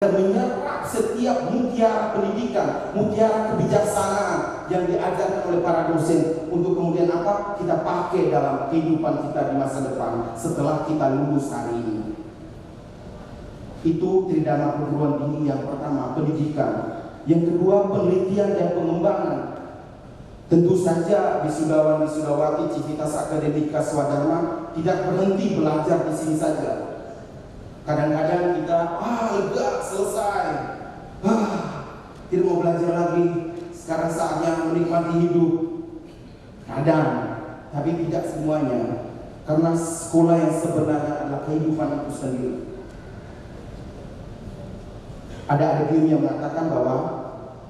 dan menyerap setiap mutiara pendidikan, mutiara kebijaksanaan yang diajarkan oleh para dosen untuk kemudian apa? Kita pakai dalam kehidupan kita di masa depan setelah kita lulus hari ini. Itu tridharma perguruan tinggi yang pertama, pendidikan. Yang kedua, penelitian dan pengembangan. Tentu saja wisudawan-wisudawati Civitas Akademika Swadharma tidak berhenti belajar di sini saja. Kadang-kadang kita lega, selesai, tidak mau belajar lagi, sekarang saatnya menikmati hidup. Kadang, tapi tidak semuanya, karena sekolah yang sebenarnya adalah kehidupan itu sendiri. Ada game yang mengatakan bahwa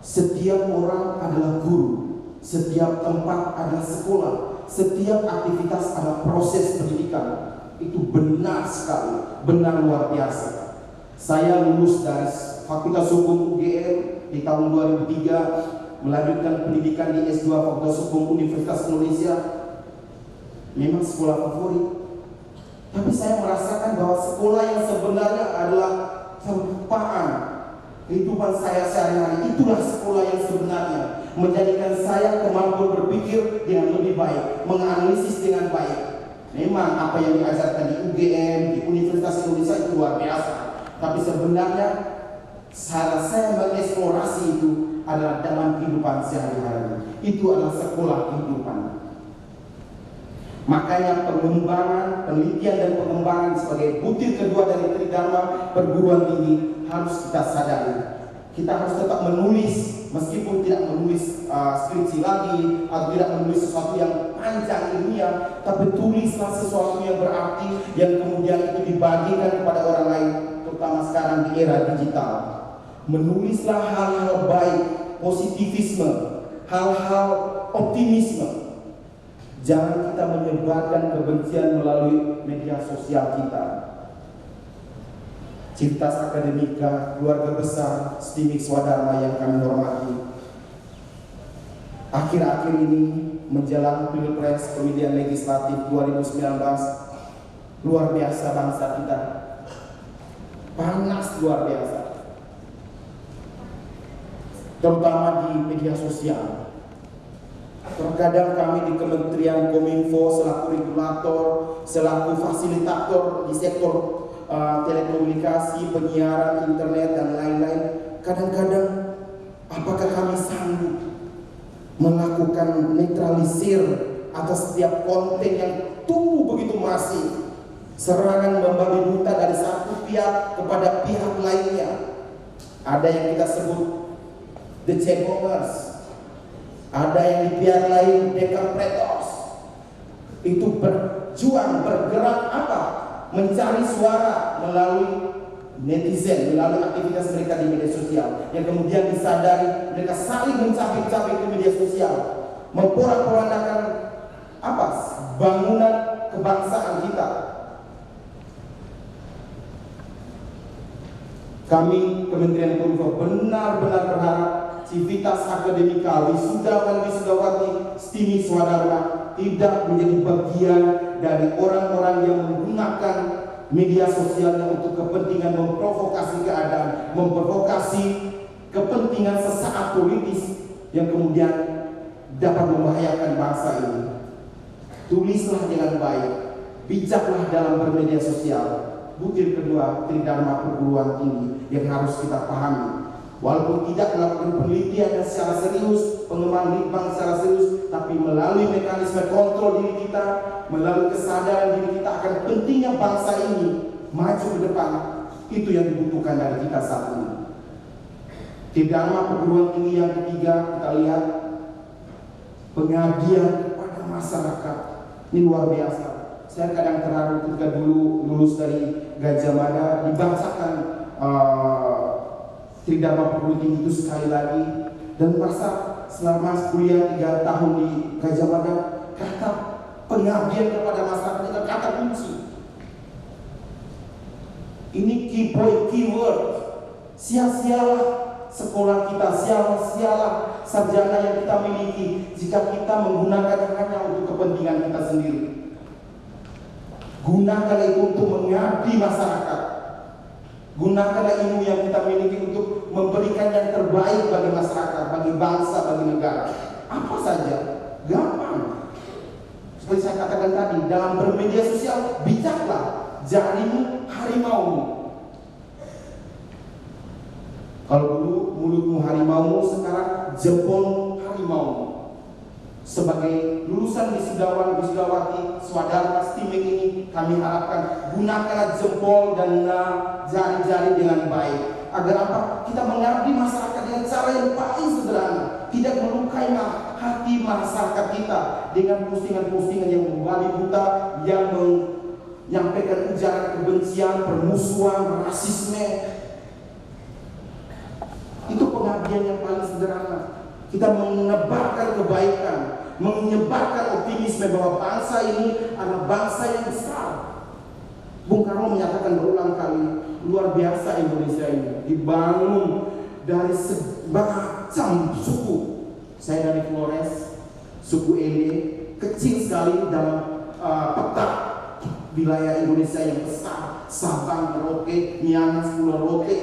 setiap orang adalah guru, setiap tempat adalah sekolah, setiap aktivitas adalah proses pendidikan. Itu benar sekali, benar luar biasa. Saya lulus dari Fakultas Hukum UGM di tahun 2003, melanjutkan pendidikan di S2 Fakultas Hukum Universitas Indonesia. Memang sekolah favorit, tapi saya merasakan bahwa sekolah yang sebenarnya adalah terlupaan kehidupan saya sehari-hari. Itulah sekolah yang sebenarnya menjadikan saya kemampuan berpikir dengan lebih baik, menganalisis dengan baik. Memang apa yang diajarkan di UGM, di Universitas Indonesia itu luar biasa. Tapi sebenarnya cara saya mengeksplorasi itu adalah dalam kehidupan sehari-hari. Itu adalah sekolah kehidupan. Makanya pengembangan, penelitian dan pengembangan sebagai butir kedua dari tridharma perguruan tinggi harus kita sadari. Kita harus tetap menulis, meskipun tidak menulis skripsi lagi atau tidak menulis sesuatu yang panjang ilmiah, tapi tulislah sesuatu yang berarti yang kemudian itu dibagikan kepada orang lain, terutama sekarang di era digital. Menulislah hal-hal baik, positivisme, hal-hal optimisme. Jangan kita menyebarkan kebencian melalui media sosial kita. Civitas Akademika, keluarga besar STIMIK Swadharma yang kami hormati, akhir-akhir ini menjelang Pilpres pemilihan legislatif 2019, luar biasa bangsa kita, panas luar biasa, terutama di media sosial. Terkadang kami di Kementerian Kominfo selaku regulator, selaku fasilitator di sektor telekomunikasi, penyiaran, internet dan lain-lain, kadang-kadang apakah kami sanggup melakukan netralisir atas setiap konten yang tumbuh begitu masif, serangan membabi buta dari satu pihak kepada pihak lainnya. Ada yang kita sebut the cebongers, ada yang di pihak lain decapretos. Itu berjuang, bergerak apa? Mencari suara melalui netizen, melalui aktivitas mereka di media sosial, yang kemudian disadari mereka saling mencapik-capik di media sosial, memporak-porandakan apa? Bangunan kebangsaan kita. Kami Kementerian Kominfo benar-benar berharap Civitas Akademika, wisudawan-wisudawati STIMIK Swadharma tidak menjadi bagian dari orang-orang yang menggunakan media sosialnya untuk kepentingan memprovokasi keadaan, memprovokasi kepentingan sesaat politis yang kemudian dapat membahayakan bangsa ini. Tulislah dengan baik, bijaklah dalam bermedia sosial. Butir kedua tridharma perguruan tinggi yang harus kita pahami. Walaupun tidak melakukan penelitian secara serius, pengembangan litbang secara serius, tapi melalui mekanisme kontrol diri kita, melalui kesadaran diri kita akan pentingnya bangsa ini maju ke depan, itu yang dibutuhkan dari kita saat ini. Tridharma perguruan tinggi yang ketiga, kita lihat pengabdian kepada masyarakat. Ini luar biasa. Saya kadang terharu ketika dulu lulus dari Gajah Mada dibacakan tridharma perguruan tinggi itu sekali lagi, dan masa selama kuliah 3 tahun di Gajah Mada, kata pengabdian kepada masyarakat itu kata kunci. Ini key point, keyword. Sia-sialah sekolah kita, sia-sialah sarjana yang kita miliki jika kita menggunakan hanya untuk kepentingan kita sendiri. Gunakan itu untuk mengabdi masyarakat. Gunakanlah ilmu yang kita miliki untuk memberikan yang terbaik bagi masyarakat, bagi bangsa, bagi negara. Apa saja, gampang. Seperti saya katakan tadi, dalam bermedia sosial, bijaklah, jarimu harimaumu. Kalau dulu mulutmu harimaumu, sekarang jempol harimaumu. Sebagai lulusan wisudawan, wisudawati Swadharma Stimik ini, kami harapkan gunakanlah jempol dan jari-jari dengan baik. Agar apa? Kita mengabdi masyarakat dengan cara yang paling sederhana, tidak melukai hati masyarakat kita dengan postingan-postingan yang membabi buta, yang menyampaikan ujaran kebencian, permusuhan, rasisme. Itu pengabdian yang paling sederhana. Kita menebarkan kebaikan, menyebarkan optimisme bahwa bangsa ini adalah bangsa yang besar. Bung Karno menyatakan berulang kali, luar biasa Indonesia ini, dibangun dari semacam suku. Saya dari Flores, suku Ende, kecil sekali dalam peta wilayah Indonesia yang besar, Sabang, Merauke, Miangas, Pulau Rote.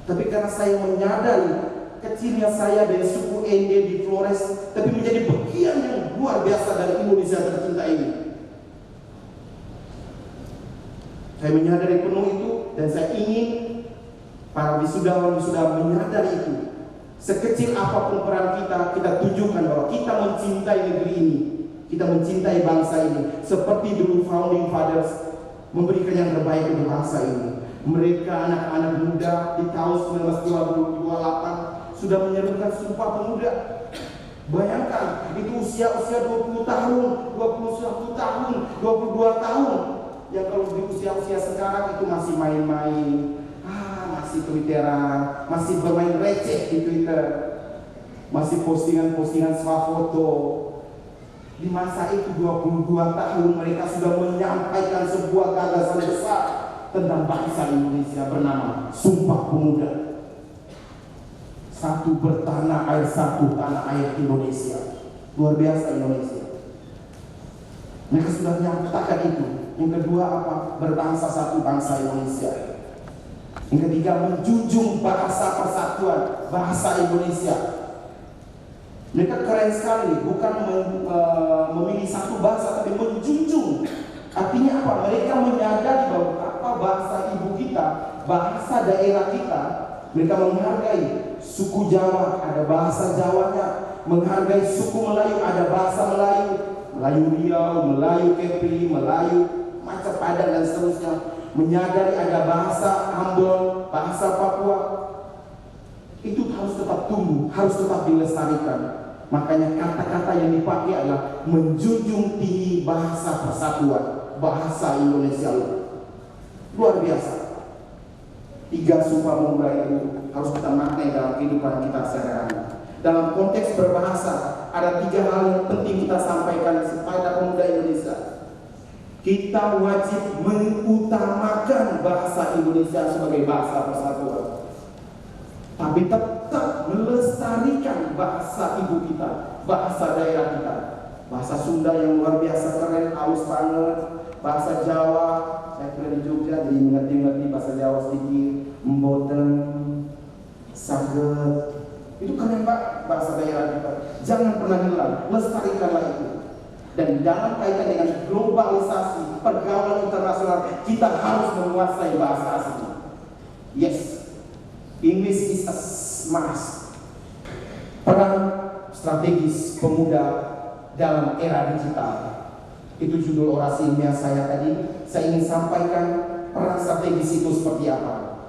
Tapi karena saya menyadari kecilnya saya dari suku Ende di Flores, tapi menjadi bagian yang luar biasa dari Indonesia tercinta ini. Saya menyadari penuh itu, dan saya ingin para wisudawan-wisudawan menyadari itu. Sekecil apapun peran kita, kita tunjukkan bahwa kita mencintai negeri ini, kita mencintai bangsa ini, seperti dulu founding fathers memberikan yang terbaik untuk bangsa ini. Mereka anak-anak muda di tahun 1928 sudah menyerukan Sumpah Pemuda. Bayangkan, itu usia-usia 20 tahun, 21 tahun, 22 tahun. Yang kalau di usia-usia sekarang itu masih main-main, masih Twitteran, masih bermain receh di Twitter, masih postingan-postingan swafoto. Di masa itu 22 tahun mereka sudah menyampaikan sebuah gagasan besar tentang bangsa Indonesia bernama Sumpah Pemuda. Satu bertanah air, satu tanah air Indonesia. Luar biasa Indonesia. Mereka sudah menyatakan itu. Yang kedua apa? Berbangsa satu, bangsa Indonesia. Yang ketiga, menjunjung bahasa persatuan, bahasa Indonesia. Mereka keren sekali, bukan memilih satu bahasa, tapi menjunjung. Artinya apa? Mereka menyadari bahwa apa bahasa ibu kita, bahasa daerah kita. Mereka menghargai suku Jawa, ada bahasa Jawanya. Menghargai suku Melayu, ada bahasa Melayu. Melayu Riau, Melayu Kepri, Melayu Macam Padang dan seterusnya. Menyadari ada bahasa Ambon, bahasa Papua. Itu harus tetap tumbuh, harus tetap dilestarikan. Makanya kata-kata yang dipakai adalah menjunjung tinggi bahasa persatuan, bahasa Indonesia. Luar biasa. 3 Sumpah Pemuda itu harus kita maknai dalam kehidupan kita sehari-hari. Dalam konteks berbahasa, ada 3 hal yang penting kita sampaikan kepada pemuda Indonesia. Kita wajib mengutamakan bahasa Indonesia sebagai bahasa persatuan, tapi tetap melestarikan bahasa ibu kita, bahasa daerah kita. Bahasa Sunda yang luar biasa keren, halus banget. Bahasa Jawa, saya pernah di Jogja, jadi mengerti bahasa Jawa sedikit. Mboten, saged, itu keren Pak, bahasa daerah kita. Jangan pernah hilang, lestarikanlah itu. Dan dalam kaitan dengan globalisasi, pergaulan internasional, kita harus menguasai bahasa asing. Yes, English is a must. Peran strategis pemuda dalam era digital. Itu judul orasi ilmiah saya tadi. Saya ingin sampaikan peran strategis itu seperti apa.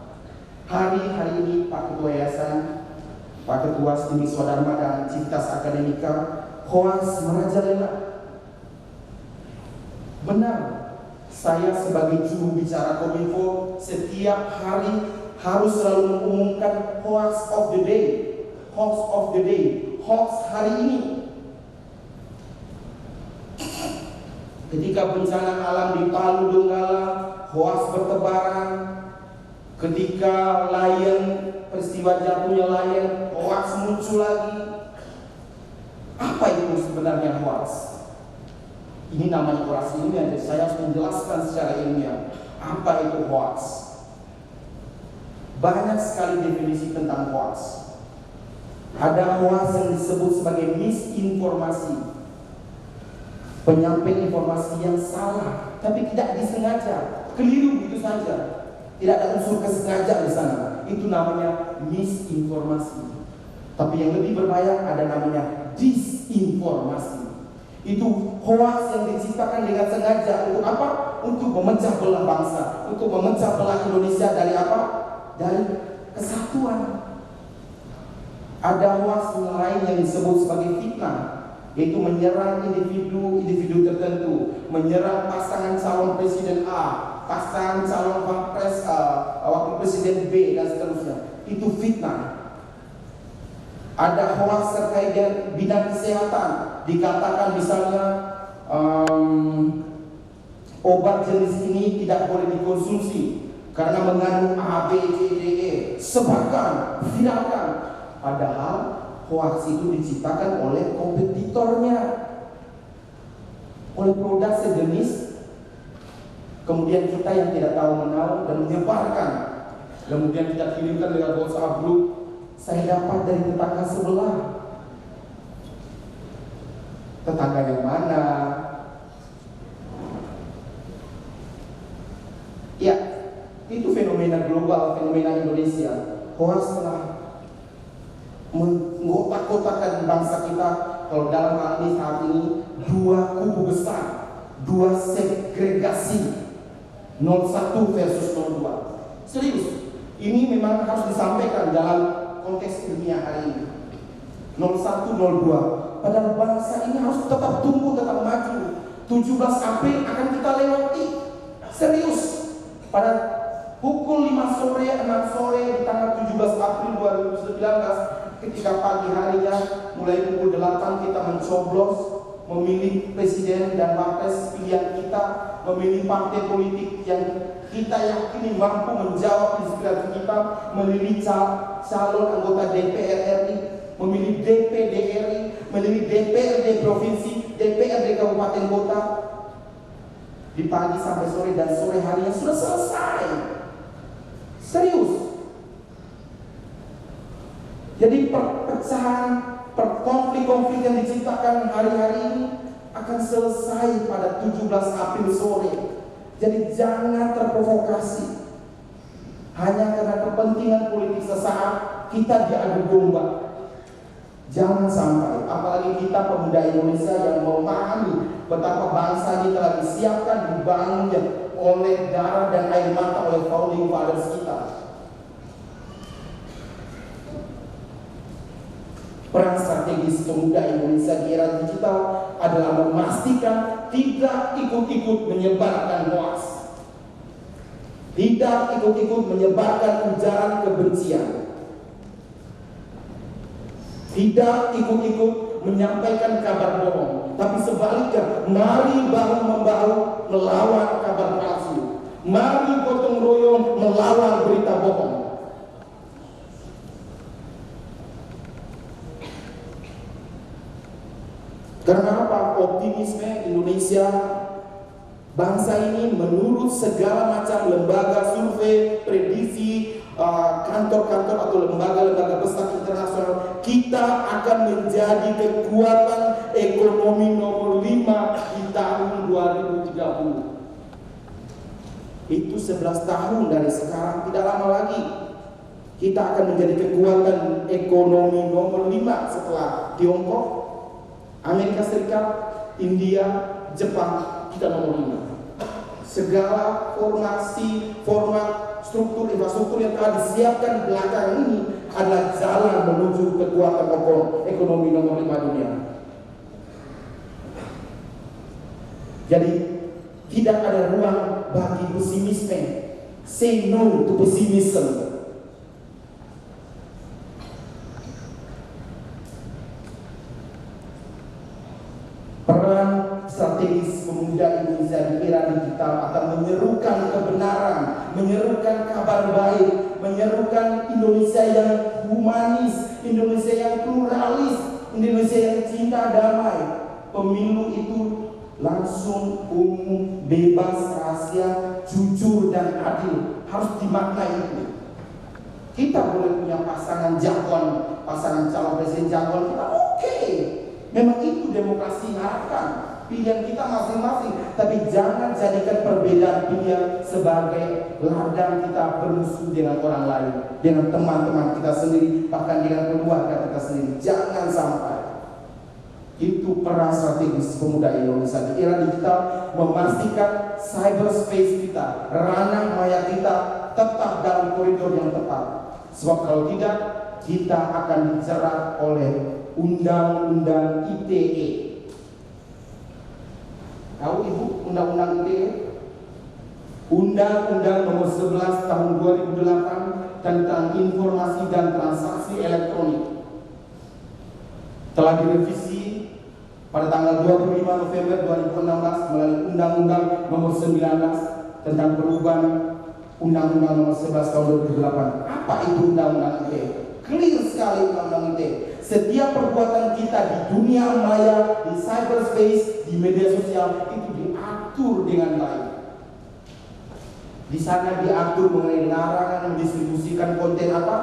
Hari ini Pak Ketua Yayasan, Pak Ketua Stimik Swadharma dan Civitas Akademika, hoaks merajalela. Benar, saya sebagai juru bicara Kominfo setiap hari harus selalu mengumumkan hoax of the day, hoax of the day, hoax hari ini. Ketika bencana alam di Palu Donggala, hoax bertebaran. Ketika peristiwa jatuhnya Lion, hoax muncul lagi. Apa itu sebenarnya hoax? Ini namanya orasi ilmiah, jadi saya harus menjelaskan secara ilmiah. Apa itu hoax? Banyak sekali definisi tentang hoax. Ada hoax yang disebut sebagai misinformasi, penyampaian informasi yang salah tapi tidak disengaja, keliru begitu saja, tidak ada unsur kesengajaan di sana. Itu namanya misinformasi. Tapi yang lebih berbahaya ada namanya disinformasi. Itu hoax yang diciptakan dengan sengaja untuk apa? Untuk memecah belah bangsa, untuk memecah belah Indonesia dari apa? Dari kesatuan. Ada hoax lain yang disebut sebagai fitnah, yaitu menyerang individu tertentu, menyerang pasangan calon presiden A, pasangan calon wakil presiden B, dan seterusnya. Itu fitnah. Ada hoax terkait dengan bidang kesehatan, dikatakan misalnya obat jenis ini tidak boleh dikonsumsi karena mengandung A, B, C, D, E. Sebarkan, viralkan. Padahal hoax itu diciptakan oleh kompetitornya, oleh produk sejenis. Kemudian kita yang tidak tahu menahu dan menyebarkan. Kemudian kita kirimkan dengan WhatsApp group. Saya dapat dari tetangga sebelah. Tetangga yang mana? Ya, itu fenomena global, fenomena Indonesia. Hoax telah mengkotak-kotakan bangsa kita. Kalau dalam hal ini saat ini dua kubu besar, dua segregasi, 01 versus 02. Serius, ini memang harus disampaikan dalam konteks ilmiah hari ini. 01, 02. Padahal bangsa ini harus tetap tumbuh, tetap maju. 17 April akan kita lewati. Serius. Pada pukul 5 sore, 6 sore di tanggal 17 April 2019, ketika pagi harinya mulai pukul 8 kita mencoblos, memilih presiden dan wapres pilihan kita, memilih partai politik yang kita yakini mampu menjawab inspirasi kita, memilih calon anggota DPR RI, memilih DPD RI, memilih DPRD provinsi, DPRD kabupaten kota. Di pagi sampai sore dan sore harinya sudah selesai. Serius. Jadi perpecahan, konflik-konflik yang diciptakan hari-hari ini akan selesai pada 17 April sore. Jadi jangan terprovokasi. Hanya karena kepentingan politik sesaat kita diadu domba. Jangan sampai, apalagi kita pemuda Indonesia yang memahami betapa bangsa ini telah disiapkan, dibangun oleh darah dan air mata oleh founding fathers kita. Peran strategis pemuda Indonesia di era digital adalah memastikan tidak ikut-ikut menyebarkan hoax, tidak ikut-ikut menyebarkan ujaran kebencian, tidak ikut-ikut menyampaikan kabar bohong, tapi sebaliknya mari bahu-membahu melawan kabar palsu, mari gotong royong melawan berita bohong. Karena apa? Optimisme Indonesia, bangsa ini menurut segala macam lembaga survei, prediksi, kantor-kantor atau lembaga-lembaga besar internasional, kita akan menjadi kekuatan ekonomi nomor 5 di tahun 2030. Itu 11 tahun dari sekarang, tidak lama lagi. Kita akan menjadi kekuatan ekonomi nomor 5 setelah Tiongkok, Amerika Serikat, India, Jepang. Kita nomor 5. Segala format struktur infrastruktur yang telah disiapkan belakangan ini adalah jalan menuju kekuatan ekonomi nomor 5 dunia. Jadi tidak ada ruang bagi pesimisme. Say no to pessimism. Peran strategis pemuda Indonesia di era digital akan menyerukan kebenaran, menyerukan kabar baik, menyerukan Indonesia yang humanis, Indonesia yang pluralis, Indonesia yang cinta damai. Pemilu itu langsung, umum, bebas, rahasia, jujur dan adil. Harus dimaknai itu. Kita boleh punya pasangan jagoan, pasangan calon presiden jagoan kita, oke. Memang itu demokrasi harapkan. Pilihan kita masing-masing, tapi jangan jadikan perbedaan pilihan sebagai ladang kita bermusuh dengan orang lain, dengan teman-teman kita sendiri, bahkan dengan keluarga kita sendiri. Jangan sampai. Itu peran strategis pemuda Indonesia di era digital, memastikan cyberspace kita, ranah maya kita tetap dalam koridor yang tepat. Sebab kalau tidak, kita akan dijerat oleh Undang-Undang ITE. Tahu Ibu Undang-Undang ITE? Undang-Undang nomor 11 tahun 2008 tentang informasi dan transaksi elektronik telah direvisi pada tanggal 25 November 2016 melalui Undang-Undang nomor 19 tentang perubahan Undang-Undang nomor 11 tahun 2008. Apa itu Undang-Undang ITE? Clear sekali Undang-Undang ITE. Setiap perbuatan kita di dunia maya, di cyberspace, di media sosial itu diatur dengan baik. Di sana diatur mengenai larangan mendistribusikan konten apa?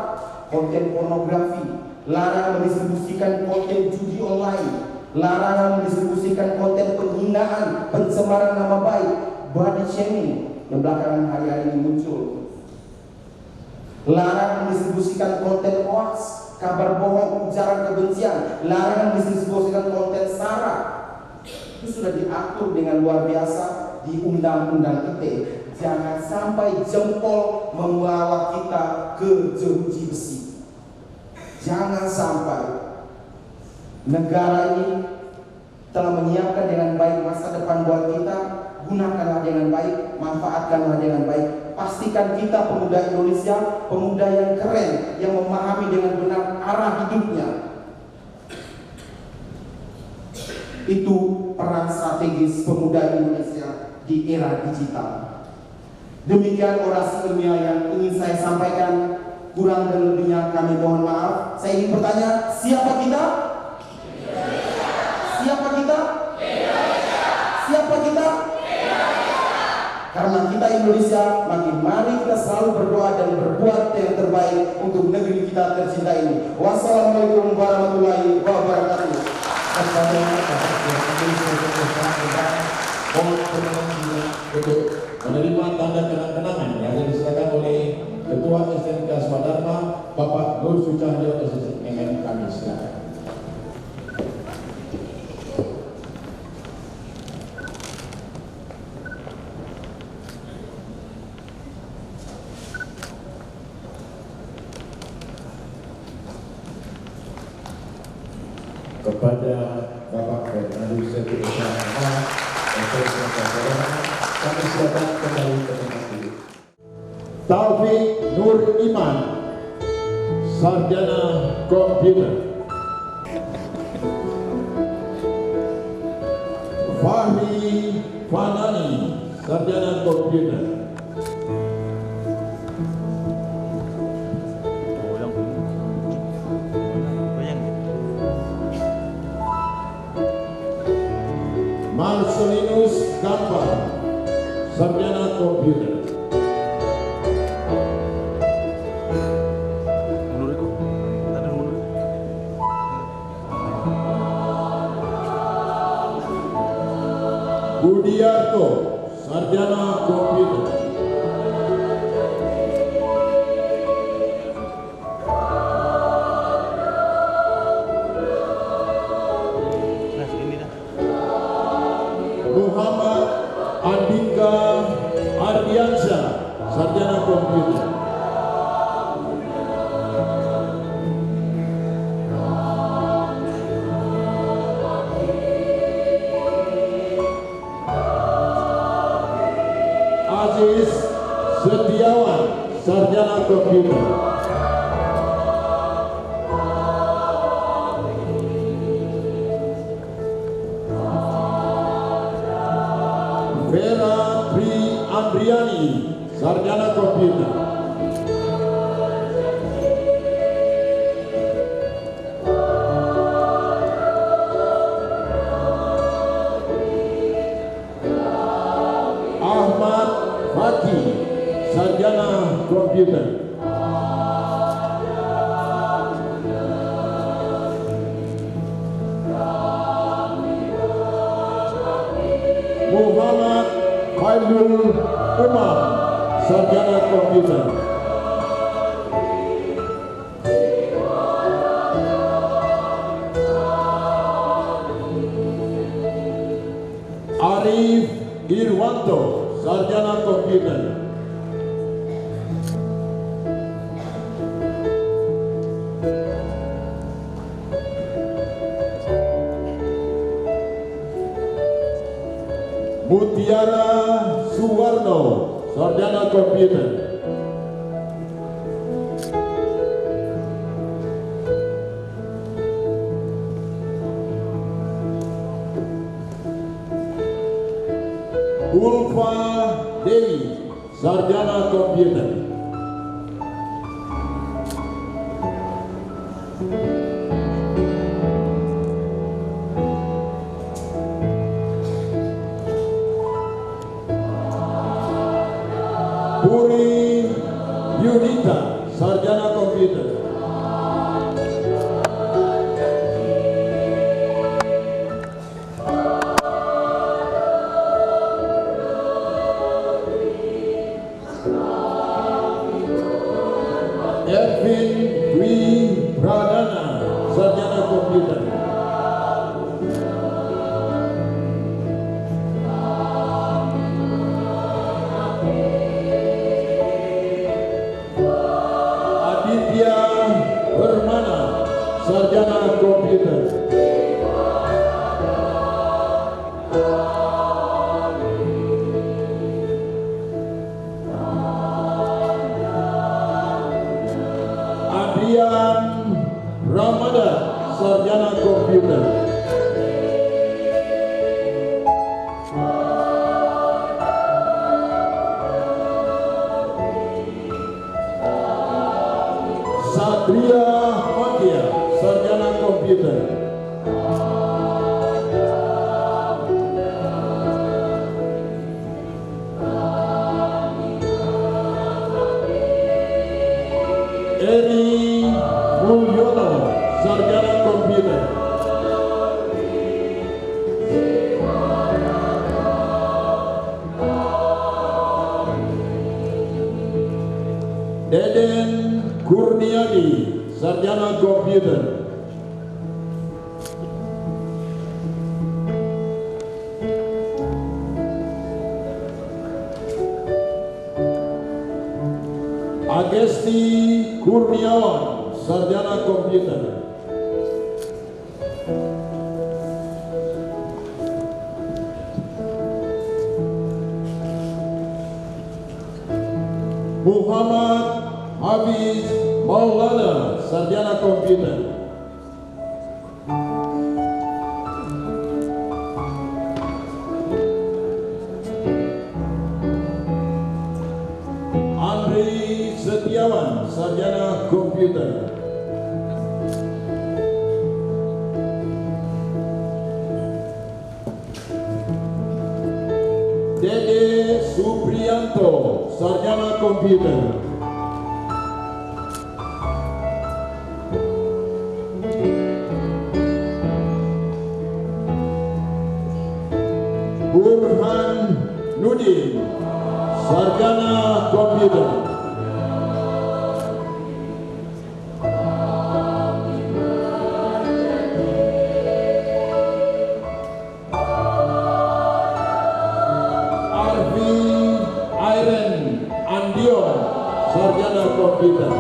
Konten pornografi, larangan mendistribusikan konten judi online, larangan mendistribusikan konten penghinaan, pencemaran nama baik, body shaming yang belakangan hari-hari ini muncul. Larangan mendistribusikan konten hoax, kabar bohong, ujaran kebencian, larangan mendistribusikan konten sara. Itu sudah diatur dengan luar biasa di Undang-Undang ITE. Jangan sampai jempol membawa kita ke jeruji besi. Jangan sampai. Negara ini telah menyiapkan dengan baik masa depan buat kita. Gunakanlah dengan baik, manfaatkanlah dengan baik. Pastikan kita pemuda Indonesia, pemuda yang keren, yang memahami dengan benar arah hidupnya. Itu peran strategis pemuda Indonesia di era digital. Demikian orasi ilmiah yang ingin saya sampaikan. Kurang dan lebihnya kami mohon maaf. Saya ingin bertanya, siapa kita? Siapa kita? Siapa kita? Karena kita Indonesia, makin mari kita selalu berdoa dan berbuat yang terbaik untuk negeri kita tercinta ini. Wassalamualaikum warahmatullahi wabarakatuh. Untuk menerima tanda kenang-kenangan yang diserahkan oleh Ketua SMK Swadharma, Bapak Nur Sucahyo SSNM, kami silakan. Kepada Bapak Fernandus Setioso, kami silakan kembali ke tempat duduk. Taufik Nur Iman, Sarjana Komputer. Fahri Fanani, Sarjana Komputer. Marcelinus Gampar, Sarjana Komputer. Budiarto, Sarjana Komputer. Muhammad Andika Ardiansyah, Sarjana Komputer. Aziz Setiawan, Sarjana Komputer. Vera Tri Andriani, Sarjana Komputer. Ahmad Fatih Abdul Umar, sarjana komputer. Arif Irwanto, sarjana komputer. Mutiara Suwarno, sarjana komputer. Ulfa Dewi, sarjana komputer. Puri Yunita, sarjana komputer. Ervin Dwi Pradana, sarjana komputer. Aditya Permana, sarjana komputer. Adrian Ramadan, sarjana komputer. Satria Makia, sarjana komputer. Eri Mulyono, sarjana komputer. Deden Kurniadi, sarjana komputer. Agesti Kurniawan, sarjana komputer. Muhammad Hafiz Maulana, sarjana komputer. Andri Setiawan, sarjana komputer. Dede Supriyanto, sarjana komputer. Burhan Nudin, sarjana komputer. Arfi Airen Andion, sarjana komputer.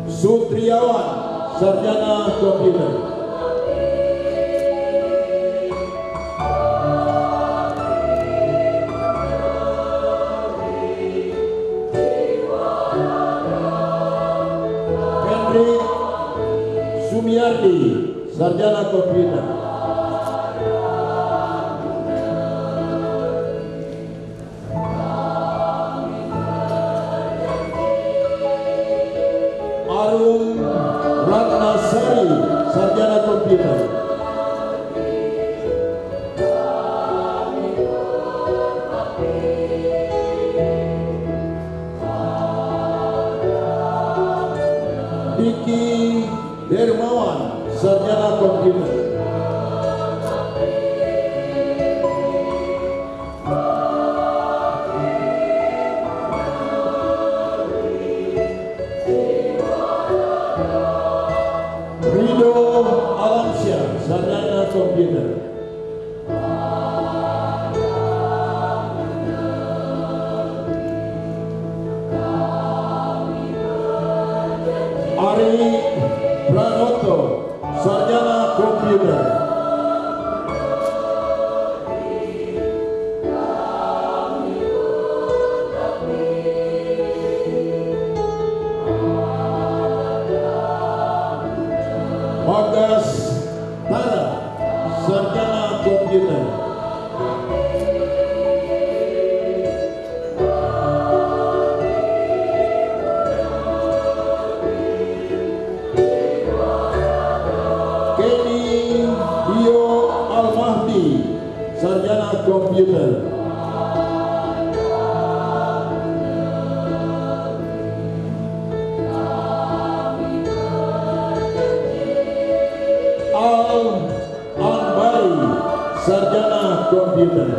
Sutriawan, sarjana komputer. Henry Sumiardi, sarjana komputer. Arum Ratnasari, sarjana komputer. Diki Derma Sarjana Komputer. Al-Anbari, Sarjana Komputer.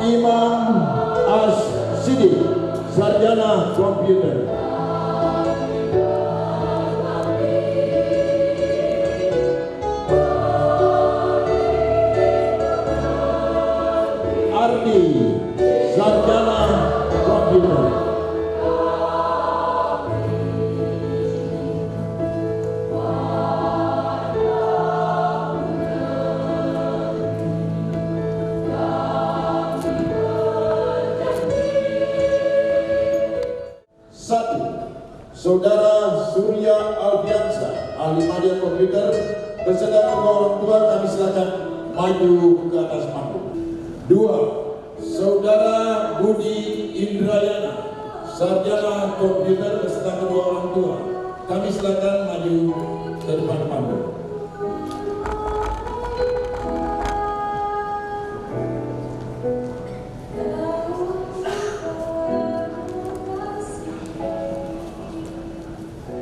Imam As-Siddiq, Sarjana Komputer. Ardi, Sarjana Komputer. Satu, Saudara Surya Alfiansa, ahli media komputer, beserta kedua orang tua kami silakan maju ke atas panggung. Dua, Saudara Budi Indrayana, sarjana komputer beserta kedua orang tua, kami silakan maju ke depan panggung.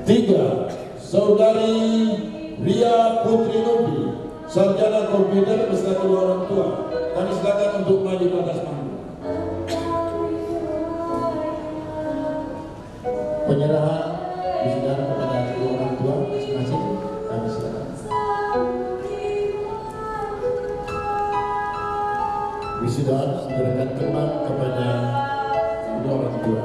Tiga, Saudari Ria Putri Nubri, sarjana komputer beserta kedua orang tua, kami silakan untuk maju ke atas panggung. Penyerahan wisuda kepada kedua orang tua masing-masing, kami silakan. Wisuda memberikan kembang kepada kedua orang tua.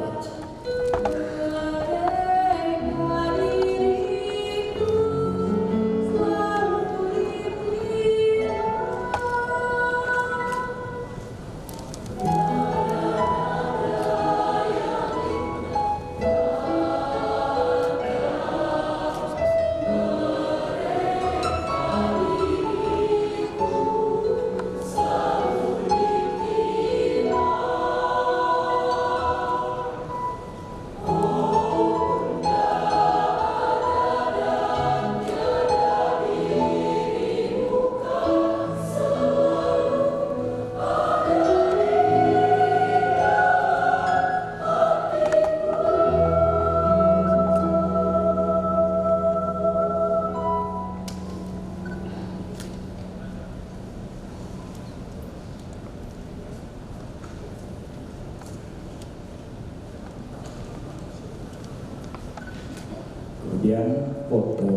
Kemudian foto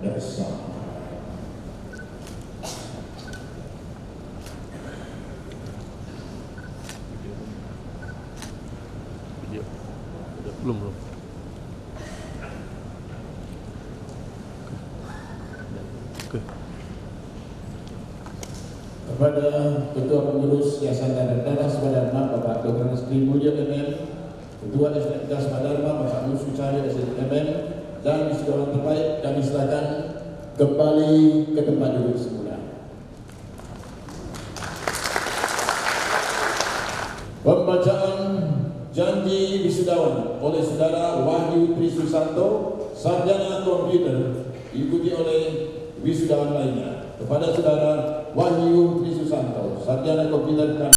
bersama. Belum. Oke. Kepada Ketua Pengurus Yayasan Dana Swadharma Bapak Dr. Sri Mulyo MM, Ketua SMK Swadharma Bapak Nur Sucahyo SMM, dan wisudawan terbaik kami silakan kembali ke tempat duduk semula. Pembacaan janji wisudawan oleh Saudara Wahyu Trisusanto, sarjana komputer, diikuti oleh wisudawan lainnya. Kepada Saudara Wahyu Trisusanto, sarjana komputer.